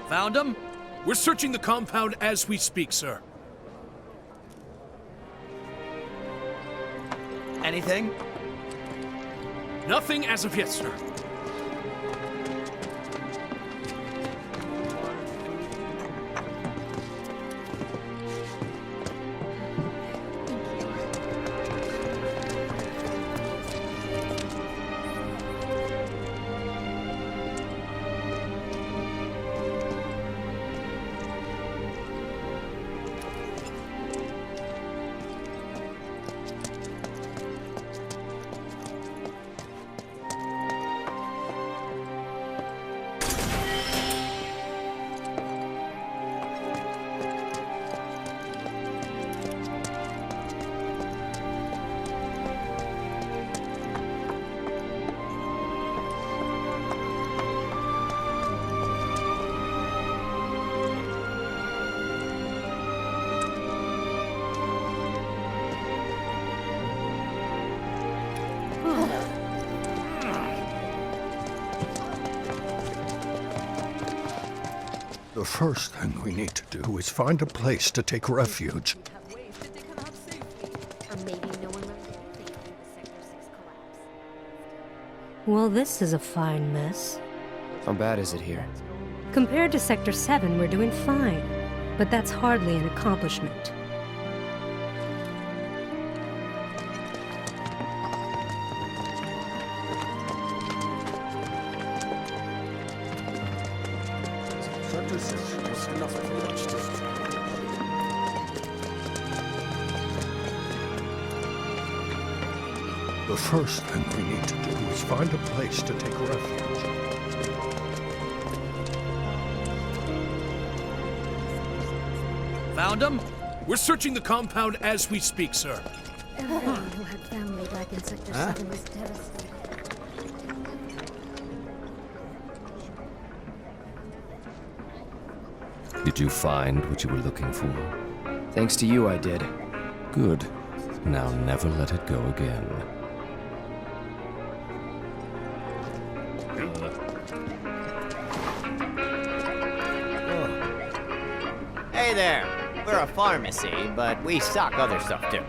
Found him? We're searching the compound as we speak, sir. Anything? Nothing as of yet, sir. The first thing we need to do is find a place to take refuge. Or maybe no one left anything after the Sector 6 collapse. Well, this is a fine mess. How bad is it here? Compared to Sector 7, we're doing fine. But that's hardly an accomplishment. The first thing we need to do is find a place to take refuge. Found him? We're searching the compound as we speak, sir. Everyone who had family back in Sector 7 was devastated. Did you find what you were looking for? Thanks to you, I did. Good. Now never let it go again. Hey there. We're a pharmacy, but we stock other stuff too.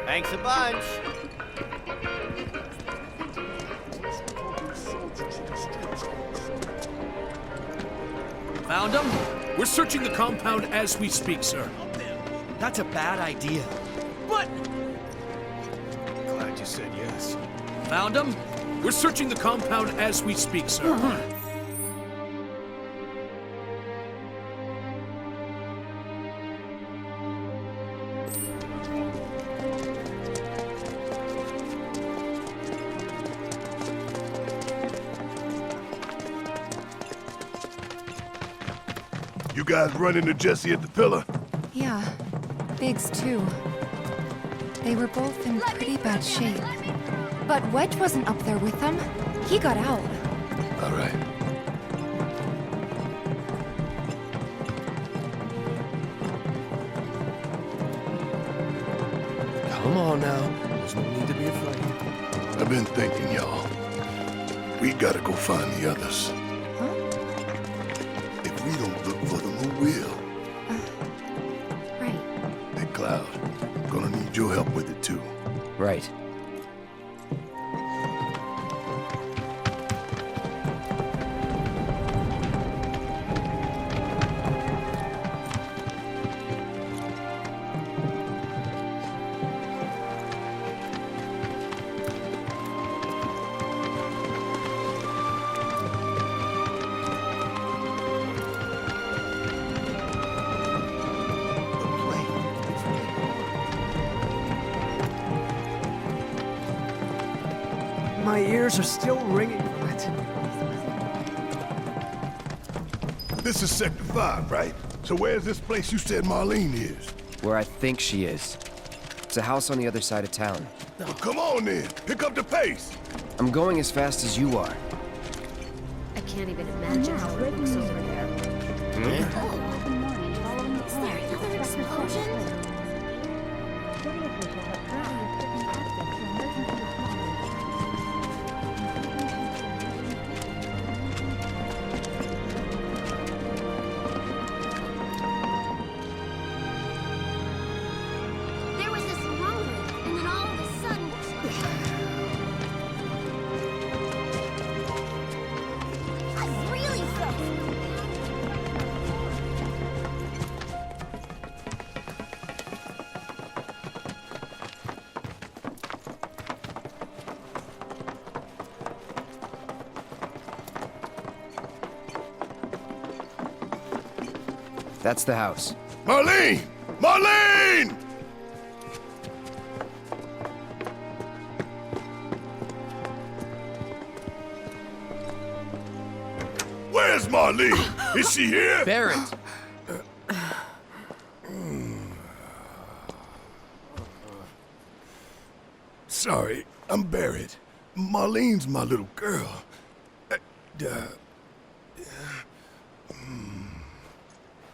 Thanks a bunch. Found him? We're searching the compound as we speak, sir. That's a bad idea. What? Glad you said yes. Found him? We're searching the compound as we speak, sir. You guys run into Jesse at the pillar? Yeah, Biggs too. They were both in pretty bad shape. But Wedge wasn't up there with them. He got out. All right. Come on now. There's no need to be afraid. I've been thinking, y'all. We gotta go find the others. Huh? If we don't look for them, who will? Right. Hey, Cloud, gonna need your help with it too. Right. My ears are still ringing from it. This is Sector 5, right? So where's this place you said Marlene is? Where I think she is. It's a house on the other side of town. Well, come on then. Pick up the pace. I'm going as fast as you are. I can't even imagine how it looks over there. Is there another explosion? That's the house. Marlene! Marlene! Where's Marlene? Is she here? Barrett! Sorry, I'm Barrett. Marlene's my little girl.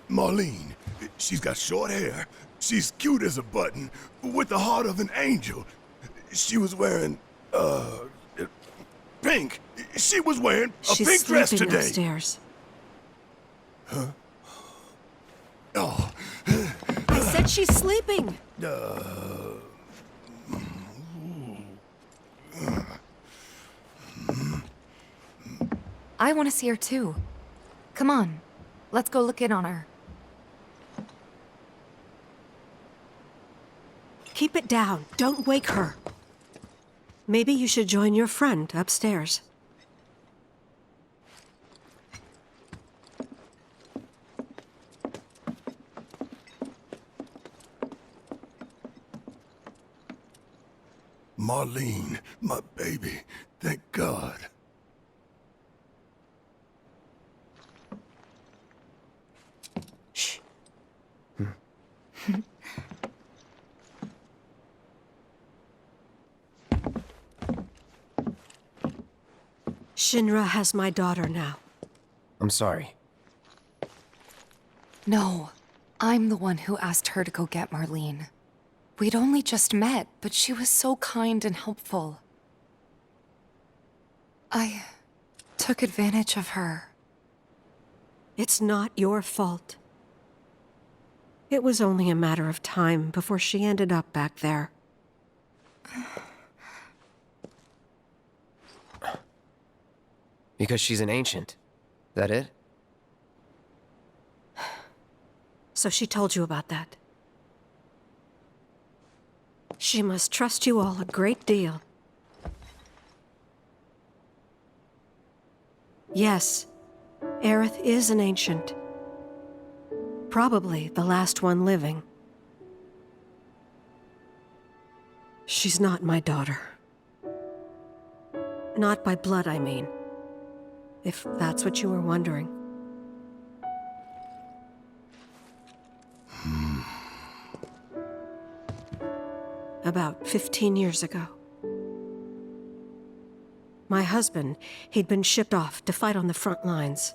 Marlene, she's got short hair. She's cute as a button, with the heart of an angel. She was wearing, pink. She was wearing a pink dress today. Upstairs. Oh, I said she's sleeping. I want to see her too. Come on, let's go look in on her. Keep it down. Don't wake her. Maybe you should join your friend upstairs. Marlene, my baby. Thank God. Shh. Shinra has my daughter now. I'm sorry. No, I'm the one who asked her to go get Marlene. We'd only just met, but she was so kind and helpful. I took advantage of her. It's not your fault. It was only a matter of time before she ended up back there. Because she's an ancient. That it? So she told you about that. She must trust you all a great deal. Yes, Aerith is an ancient. Probably the last one living. She's not my daughter. Not by blood, I mean. If that's what you were wondering. About 15 years ago. My husband, he'd been shipped off to fight on the front lines.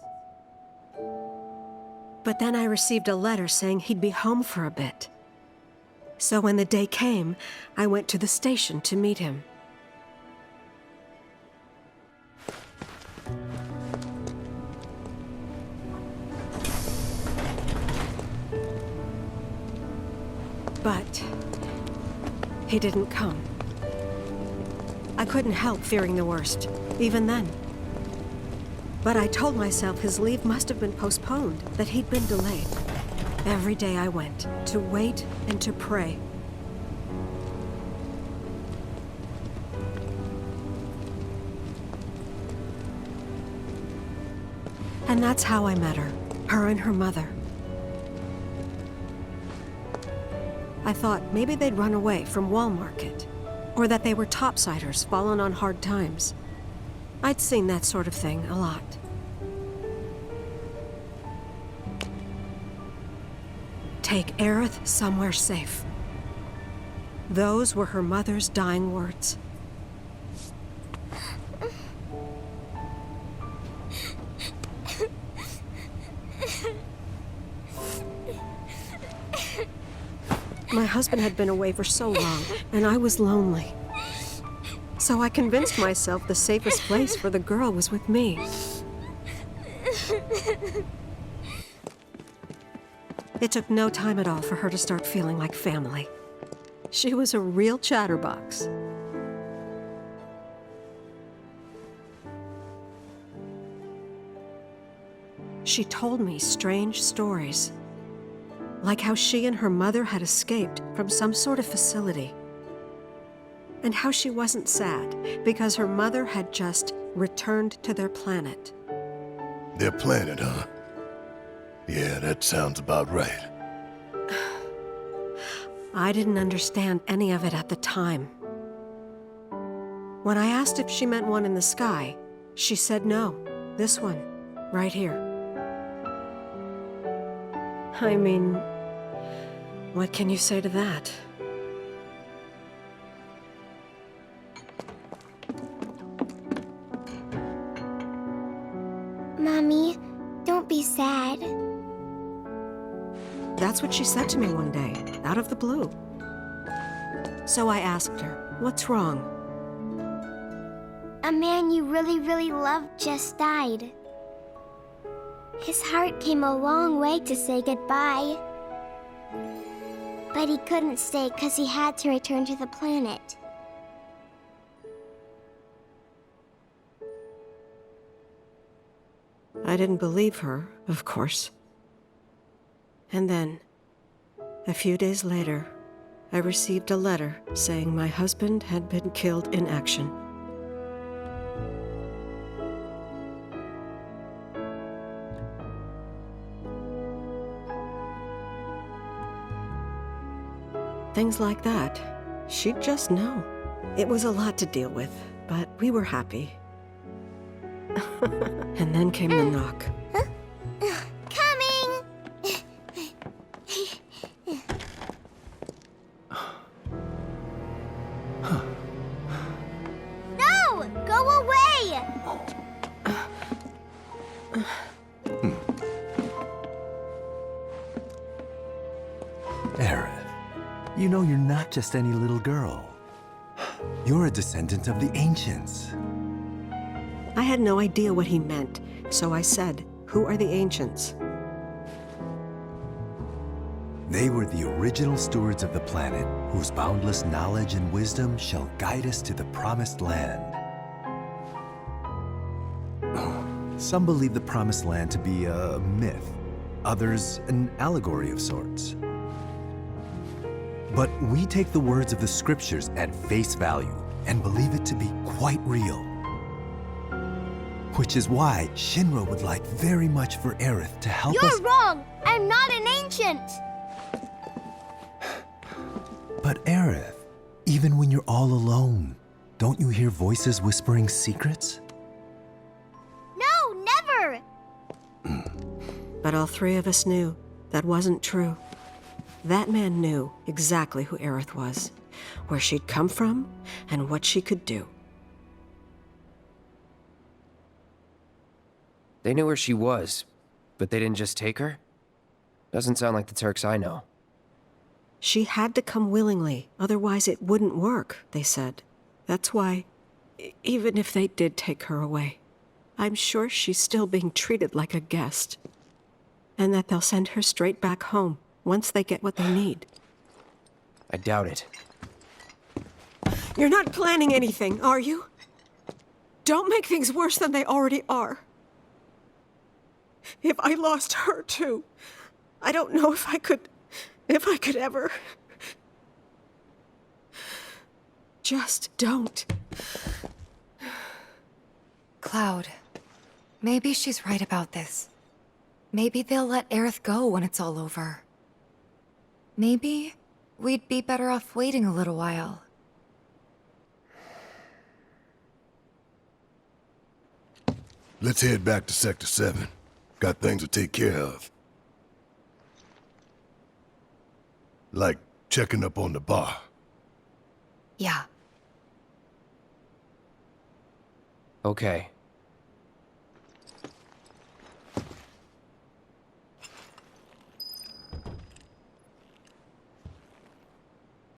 But then I received a letter saying he'd be home for a bit. So when the day came, I went to the station to meet him. But he didn't come. I couldn't help fearing the worst, even then. But I told myself his leave must have been postponed, that he'd been delayed. Every day I went, to wait and to pray. And that's how I met her and her mother. I thought maybe they'd run away from Wall Market, or that they were topsiders fallen on hard times. I'd seen that sort of thing a lot. Take Aerith somewhere safe. Those were her mother's dying words. My husband had been away for so long, and I was lonely. So I convinced myself the safest place for the girl was with me. It took no time at all for her to start feeling like family. She was a real chatterbox. She told me strange stories. Like how she and her mother had escaped from some sort of facility. And how she wasn't sad because her mother had just returned to their planet. Their planet, huh? Yeah, that sounds about right. I didn't understand any of it at the time. When I asked if she meant one in the sky, she said no. This one, right here. I mean, what can you say to that? Mommy, don't be sad. That's what she said to me one day, out of the blue. So I asked her, what's wrong? A man you really, really loved just died. His heart came a long way to say goodbye. But he couldn't stay because he had to return to the planet. I didn't believe her, of course. And then, a few days later, I received a letter saying my husband had been killed in action. Things like that, she'd just know. It was a lot to deal with, but we were happy. And then came the knock. Coming! No! Go away! Aerith, you know you're not just any little girl. You're a descendant of the Ancients. I had no idea what he meant, so I said, "Who are the Ancients?" They were the original stewards of the planet, whose boundless knowledge and wisdom shall guide us to the promised land. Some believe the promised land to be a myth, others an allegory of sorts. But we take the words of the scriptures at face value and believe it to be quite real. Which is why Shinra would like very much for Aerith to help us— You're wrong! I'm not an ancient! But Aerith, even when you're all alone, don't you hear voices whispering secrets? No, never! But all three of us knew that wasn't true. That man knew exactly who Aerith was, where she'd come from, and what she could do. They knew where she was, but they didn't just take her? Doesn't sound like the Turks I know. She had to come willingly, otherwise it wouldn't work, they said. That's why, even if they did take her away, I'm sure she's still being treated like a guest. And that they'll send her straight back home once they get what they need. I doubt it. You're not planning anything, are you? Don't make things worse than they already are. If I lost her too, I don't know if I could ever. Just don't. Cloud, maybe she's right about this. Maybe they'll let Aerith go when it's all over. Maybe we'd be better off waiting a little while. Let's head back to Sector 7. Got things to take care of. Like checking up on the bar. Yeah. Okay.